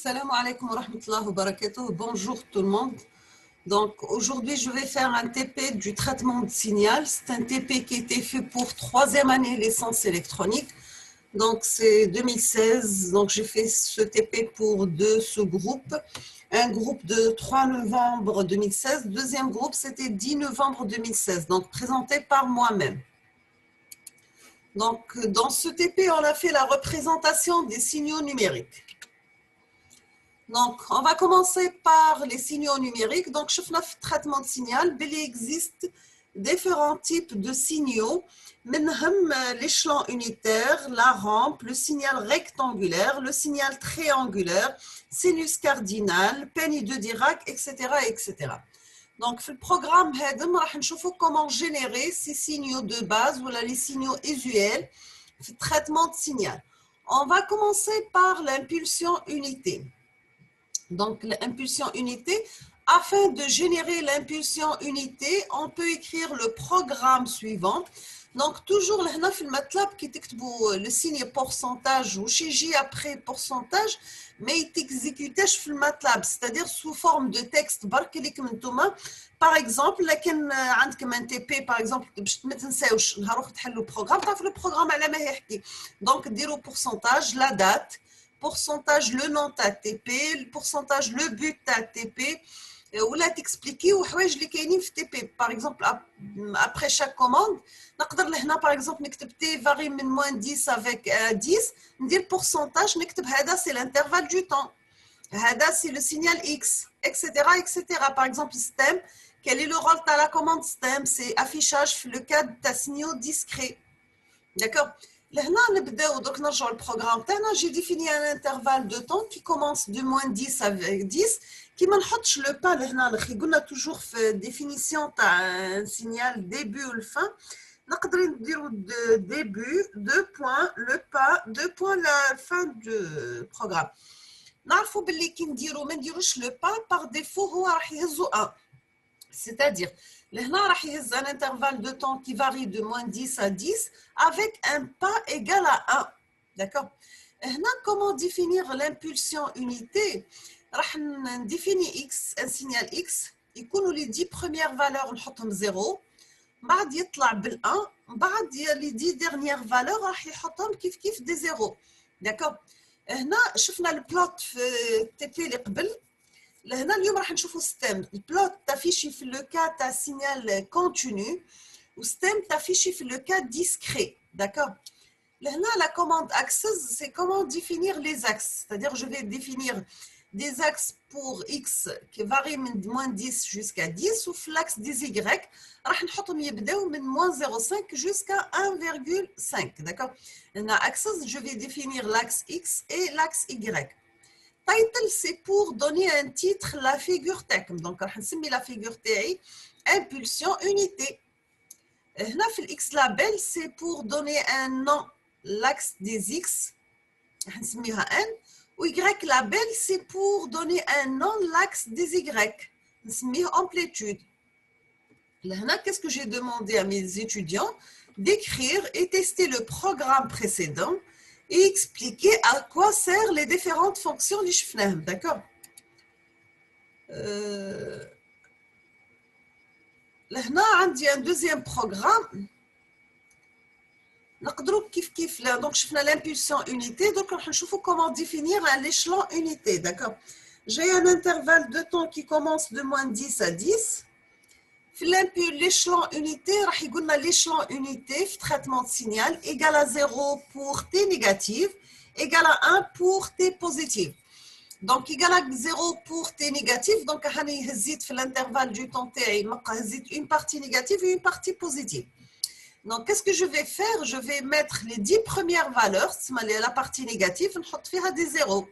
Salam alaikum wa rahmatullahi wa barakatuh. Bonjour tout le monde. Donc aujourd'hui, je vais faire un TP du traitement de signal. C'est un TP qui a été fait pour troisième année licence électronique. Donc c'est 2016. Donc j'ai fait ce TP pour deux sous-groupes. Un groupe de 3 novembre 2016. Deuxième groupe, c'était 10 novembre 2016. Donc présenté par moi-même. Donc dans ce TP, on a fait la représentation des signaux numériques. Donc, on va commencer par les signaux numériques. Donc, je fais le traitement de signal. Il existe différents types de signaux. L'échelon unitaire, la rampe, le signal rectangulaire, le signal triangulaire, sinus cardinal, penny de Dirac, etc., etc. Donc, dans le programme, on va voir comment générer ces signaux de base ou les signaux usuels dans le traitement de signal. On va commencer par l'impulsion unité. Donc, l'impulsion unité, afin de générer l'impulsion unité, on peut écrire le programme suivant. Donc, toujours là, dans le MATLAB, qui le signe pourcentage ou chez J après pourcentage, mais il t'exécute dans le MATLAB, c'est-à-dire sous forme de texte. Par exemple, là, quand on a un TP, par exemple, le programme, donc, dire au pourcentage, la date, pourcentage le nom ATP, le pourcentage le but ATP, ou là t'expliquer ou حوايج اللي كاينين في TP. Par exemple, après chaque commande, نقدر لهنا par exemple نكتب T varie من moins 10 avec 10, ندير pourcentage نكتب هذا c'est l'intervalle du temps, هذا c'est le signal X, etc., etc. Par exemple, stem, quel est le rôle de la commande stem? C'est affichage le cas de signaux discrets. D'accord? Là, le programme, j'ai défini un intervalle de temps qui commence de moins 10 avec 10, qui m'a le pas, on a toujours fait définition un signal début ou le fin. On peut dire début, 2 points, le pas, 2 points, la fin du programme. On sait que le pas, par défaut, c'est 1. C'est-à-dire, là, il y a un intervalle de temps qui varie de moins 10 à 10 avec un pas égal à 1. D'accord? Comment définir l'impulsion unité? On définit X, un signal X. Il y a les 10 premières valeurs, on met 0. بعد يطلع بال1 بعد les 10 dernières valeurs راح يحطهم كيف des 0. D'accord? هنا شفنا البلوت في TP اللي قبل. هنا اليوم راح نشوفوا ستيم. البلوت تافيشي في لو كا تاع سينيال كونتينيو وستيم تافيشي في لو كا ديسكري. D'accord? هنا la commande axes, c'est comment définir les axes. C'est-à-dire je vais définir des axes pour X qui varient de moins 10 jusqu'à 10 ou l'axe des Y راح نحطهم يبداو من moins 0,5 jusqu'à 1,5. D'accord? هنا axes, je vais définir l'axe X et l'axe Y. Title, c'est pour donner un titre la figure tech. Donc, on va la figure TI impulsion unité. Là, le X label, c'est pour donner un nom l'axe des X. On va N. Ou Y label, c'est pour donner un nom l'axe des Y. On va amplitude. Là, qu'est-ce que j'ai demandé à mes étudiants? D'écrire et tester le programme précédent et expliquer à quoi servent les différentes fonctions du Shfnahem. D'accord? Là, j'ai un deuxième programme. Donc, je fais l'impulsion unité. Donc, on va voir comment définir l'échelon unité. D'accord? J'ai un intervalle de temps qui commence de moins 10 à 10. L'échelon unité, l'échelon unité, traitement de signal, égal à 0 pour T négative, égal à 1 pour T positive. Donc, égal à 0 pour T négative, donc, l'intervalle du temps T, une partie négative et une partie positive. Donc, qu'est-ce que je vais faire? Je vais mettre les 10 premières valeurs, la partie négative, on va des 0.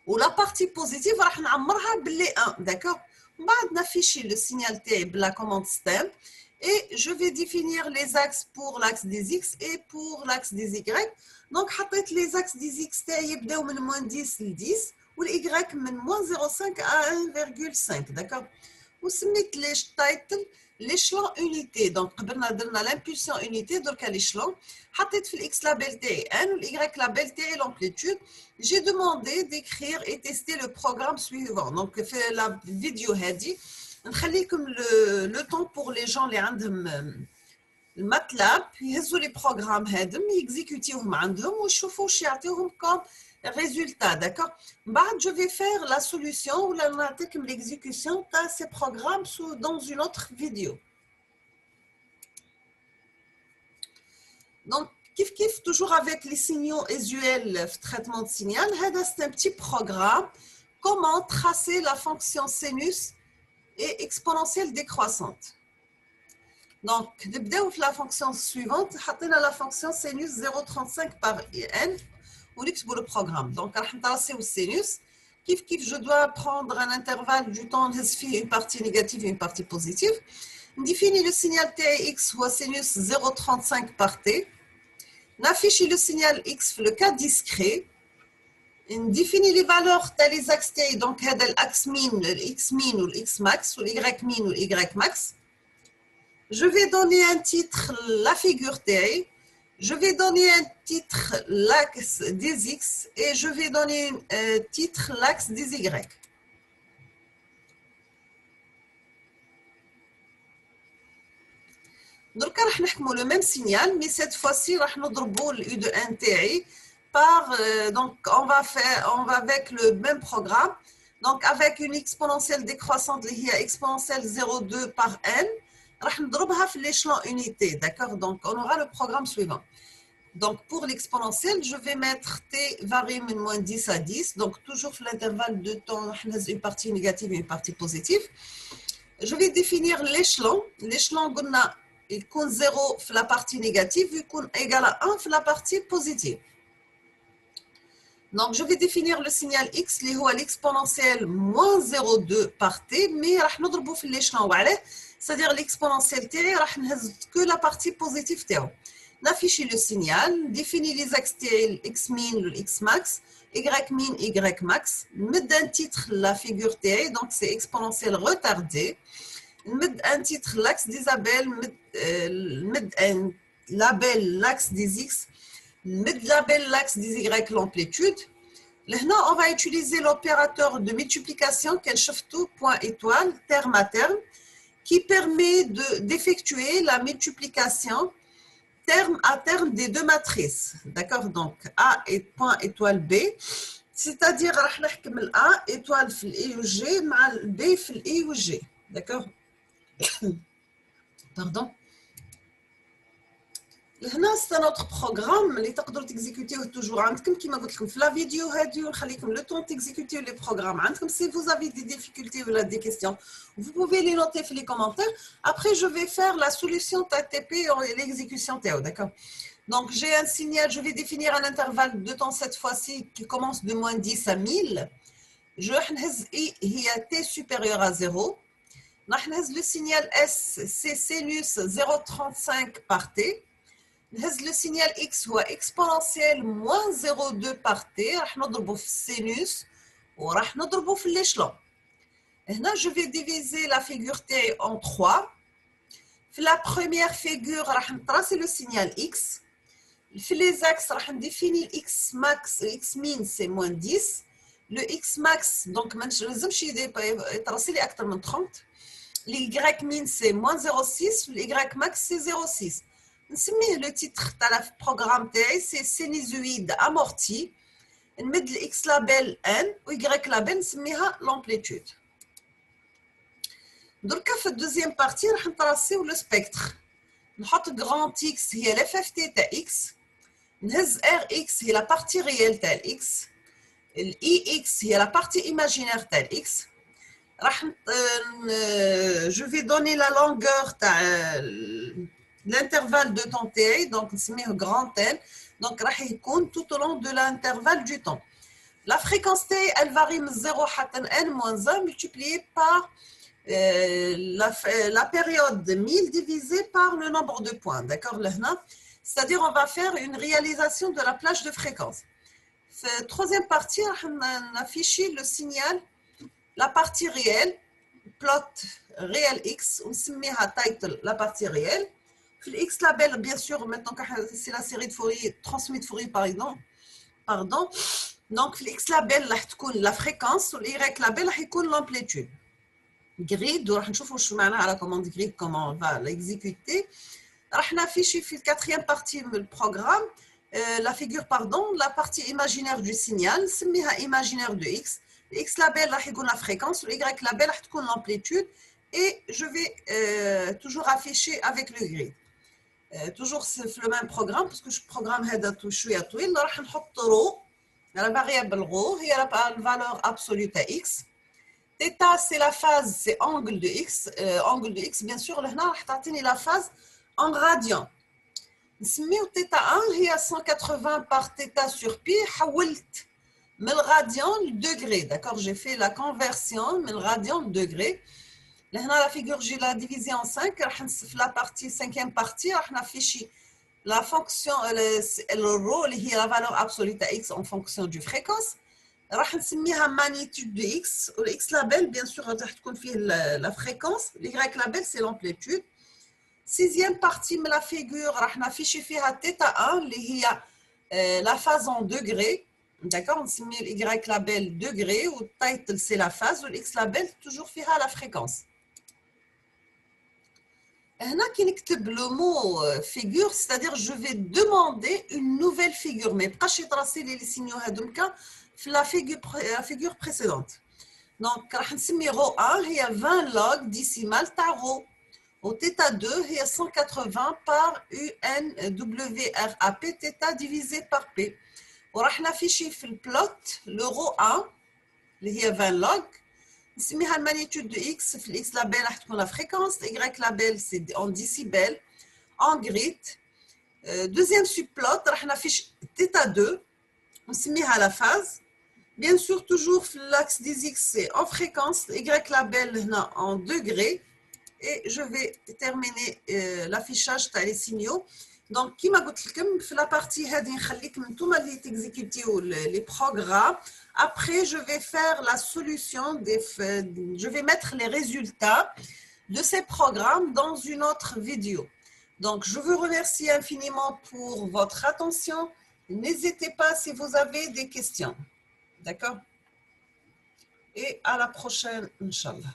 Ou la partie positive, on va les 1, d'accord? On va afficher le signal T, la commande stem, et je vais définir les axes pour l'axe des X et pour l'axe des Y. Donc, les axes des X يبداو من moins 10 ل 10 والY من moins 0,5 à 1,5. D'accord? وسميت ليش title l'échelon unité. Donc, on a l'impulsion unité, donc à l'échelon. J'ai fait l'X label T, l'Y label T et l'amplitude. J'ai demandé d'écrire et tester le programme suivant. Donc, fait la vidéo هذه نخلي comme le temps pour les gens اللي عندهم الماتلاب يهزوا les programmes هادم يexécutيوهم عندهم ويشوفوا واش يعطيوهم comme résultat, d'accord. Je vais faire la solution ou l'exécution de ces programmes dans une autre vidéo. Donc, toujours avec les signaux usuels, traitement de signal, c'est un petit programme. Comment tracer la fonction sinus et exponentielle décroissante. Donc, la fonction suivante, on a la fonction sinus 0,35 par n. On explique le programme. Donc, on va tracer le sinus. Je dois prendre un intervalle du temps, une partie négative et une partie positive. On définit le signal Tx ou sinus 0,35 par t. On affiche le signal x, le cas discret. On définit les valeurs des axes T, donc l'axe min, le x min ou le x max, ou y min ou y max. Je vais donner un titre, la figure T. Je vais donner un titre, l'axe des X, et je vais donner un titre, l'axe des Y. Donc, on va le même signal, mais cette fois-ci, on va faire le U de 1 TI par, donc on va avec le même programme, donc avec une exponentielle décroissante, qui est exponentielle 0,2 par n. On va faire l'échelon unité, d'accord? Donc, on aura le programme suivant. Donc, pour l'exponentielle, je vais mettre t varie de moins 10 à 10. Donc, toujours l'intervalle de temps, une partie négative et une partie positive. Je vais définir l'échelon. L'échelon, il compte 0 pour la partie négative, il compte égal à 1 pour la partie positive. Donc, je vais définir le signal x, qui est l'exponentielle moins 0,2 par t, mais on va faire l'échelon, c'est-à-dire l'exponentielle t, on va que la partie positive t. On affiche le signal, définit les axes T, x min, x max, y min, y max. On met un titre, la figure T, donc c'est exponentielle retardée. On met un titre, l'axe d'Isabelle, on met un label, l'axe des x, on met label, l'axe des y, l'amplitude. Là, on va utiliser l'opérateur de multiplication, qu'elle chauffe tout, point étoile, terme à terme, qui permet d'effectuer la multiplication terme à terme des deux matrices. D'accord? Donc, A et point étoile B. C'est-à-dire, on va faire A étoile في I ou G, B في I ou G. D'accord? Pardon. Là, c'est un autre programme. Les تقدروا تexécuter toujours عندكم كما قلت لكم في la vidéo هذه ونخليكم le temps d'exécuter les programmes عندكم. Si vous avez des difficultés ou des questions, vous pouvez les noter dans les commentaires. Après, je vais faire la solution TTP et l'exécution TO, d'accord? Donc, j'ai un signal, je vais définir un intervalle de temps cette fois-ci qui commence de moins 10 à 1000. Je vais I, T supérieur à 0. Le signal S, c'est sinus 0,35 par T. Le signal X هو exponentielle moins 0,2 par T. راح نضربه في السينوس وراح نضربه في l'échelon. هنا je vais diviser la figure T en 3. في la première figure راح نtracer le signal X. في les axes راح نديفيني ال X max, X min c'est moins 10. Le X max donc ما لازمش يتراسي لي أكثر من 30. Le Y min c'est moins 0,6. Le Y max c'est 0,6. Le titre de programme TI, c'est sinusoïde amorti. On met le X label N ou Y label, c'est l'amplitude. Donc, dans la deuxième partie, on va tracer le spectre. On va mettre grand X, c'est l'FFT de X. RX, c'est la partie réelle de X. l'IX, c'est la partie imaginaire de X. Je vais donner la longueur de l'intervalle de temps T, donc c'est grand N, donc tout au long de l'intervalle du temps. La fréquence T, elle varie de 0 à n-1 multipliée par la période de 1000 divisée par le nombre de points. D'accord? C'est-à-dire on va faire une réalisation de la plage de fréquence. Troisième partie, on affiche le signal, la partie réelle. plot réel X, on se met à title la partie réelle. Puis le X label, bien sûr, maintenant que c'est la série de Fourier, transmis de Fourier par exemple, pardon. Donc, le X label, la fréquence, ou le Y label, c'est l'amplitude. Grid, on va voir la commande grid, comment on va l'exécuter. On affiche في quatrième partie du programme la figure, pardon, la partie imaginaire du signal, c'est imaginaire de X. Le X label, la fréquence, le Y label, l'amplitude. Et je vais toujours afficher avec le grid. Toujours le même programme, parce que je programme هذا شوية طويل. راح نحط ρ, la variable ρ, هي la valeur absolue à X. Θ, c'est la phase, c'est angle de X. Angle de X, bien sûr, là, راح تعطيني la phase en radian. نسميو θ1 هي 180 par θ sur pi. حولت من الراديان للدغري. D'accord, j'ai fait la conversion من الراديان للدغري. Là, la figure, j'ai la divisée en 5. La partie, cinquième partie, on affiche la fonction, le rho, qui est la valeur absolue à X en fonction du fréquence. On va la magnitude de X. Le X label, bien sûr, la fréquence. Le Y label, c'est l'amplitude. Sixième partie de la figure, on affiche θ1, qui est la phase en degrés. D'accord, on met le Y label degré, ou title, c'est la phase, ou le X label, toujours la fréquence. Là, qui n'écrit le mot figure, c'est-à-dire je vais demander une nouvelle figure, mais pas chez tracer les signaux la figure précédente. Donc, rho 1, il y a 20 log décimal ta rho. Au θ2, il y a 180 par UNWRAP, θ divisé par P. On va afficher le plot, le rho 1, il y a 20 log. نسميها المانيتود دو اكس في الاكس لابيل راح تكون لا فريكونس الاي لابيل سي اون ديسيبل اون غريد دوزيام سوبلوت راح نافيش تيتا 2 ونسميها لا فاز بيان سور توجور في الاكس دي اكس سي اون فريكونس الاي لابيل هنا اون دوغري et je vais terminer l'affichage تاع لي سينيو. Donc, كيما قلت لكم في لا بارتي هذه نخليكم نتوما اللي تيكزيكوتيو لي بروغرام. Après, je vais faire la solution, je vais mettre les résultats de ces programmes dans une autre vidéo. Donc, je vous remercie infiniment pour votre attention. N'hésitez pas si vous avez des questions. D'accord? Et à la prochaine, Inch'Allah.